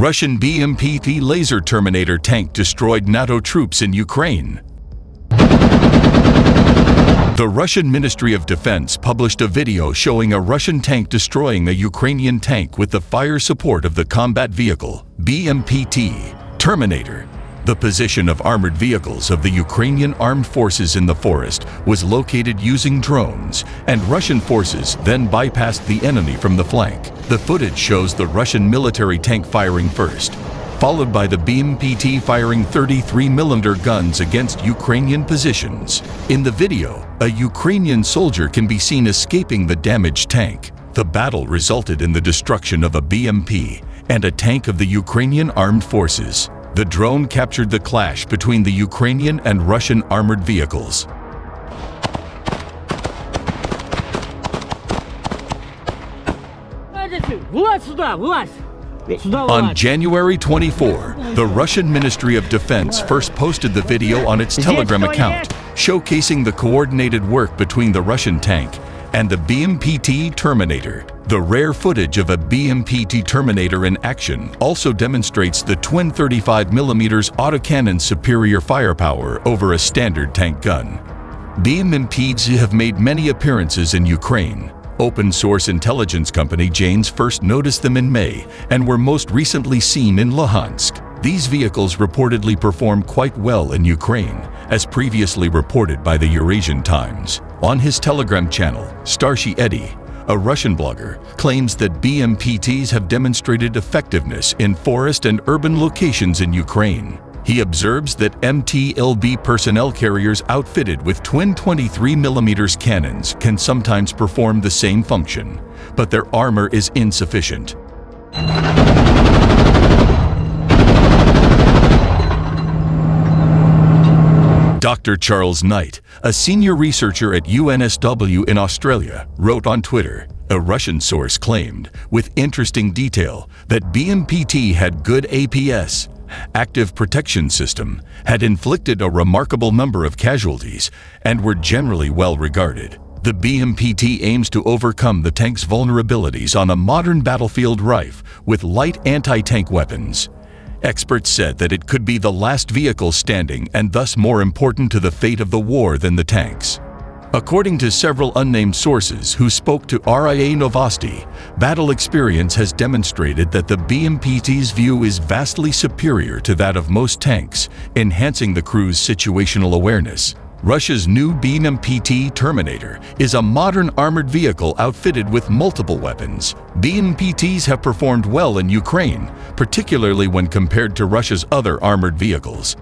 Russian BMPT laser Terminator tank destroyed NATO troops in Ukraine. The Russian Ministry of Defense published a video showing a Russian tank destroying a Ukrainian tank with the fire support of the combat vehicle, BMPT, Terminator. The position of armored vehicles of the Ukrainian armed forces in the forest was located using drones, and Russian forces then bypassed the enemy from the flank. The footage shows the Russian military tank firing first, followed by the BMPT firing 33mm guns against Ukrainian positions. In the video, a Ukrainian soldier can be seen escaping the damaged tank. The battle resulted in the destruction of a BMP and a tank of the Ukrainian armed forces. The drone captured the clash between the Ukrainian and Russian armored vehicles. On January 24, the Russian Ministry of Defense first posted the video on its Telegram account, showcasing the coordinated work between the Russian tank and the BMPT Terminator. The rare footage of a BMPT Terminator in action also demonstrates the twin 35mm autocannon's superior firepower over a standard tank gun. BMPTs have made many appearances in Ukraine. Open-source intelligence company Janes first noticed them in May and were most recently seen in Luhansk. These vehicles reportedly perform quite well in Ukraine, as previously reported by the Eurasian Times. On his Telegram channel, Starshey Eddie, a Russian blogger, claims that BMPTs have demonstrated effectiveness in forest and urban locations in Ukraine. He observes that MTLB personnel carriers outfitted with twin 23mm cannons can sometimes perform the same function, but their armor is insufficient. Dr. Charles Knight, a senior researcher at UNSW in Australia, wrote on Twitter, a Russian source claimed, with interesting detail, that BMPT had good APS, active protection system, had inflicted a remarkable number of casualties, and were generally well regarded. The BMPT aims to overcome the tank's vulnerabilities on a modern battlefield rife with light anti-tank weapons. Experts said that it could be the last vehicle standing and thus more important to the fate of the war than the tanks. According to several unnamed sources who spoke to RIA Novosti, battle experience has demonstrated that the BMPT's view is vastly superior to that of most tanks, enhancing the crew's situational awareness. Russia's new BMPT Terminator is a modern armored vehicle outfitted with multiple weapons. BMPTs have performed well in Ukraine, particularly when compared to Russia's other armored vehicles.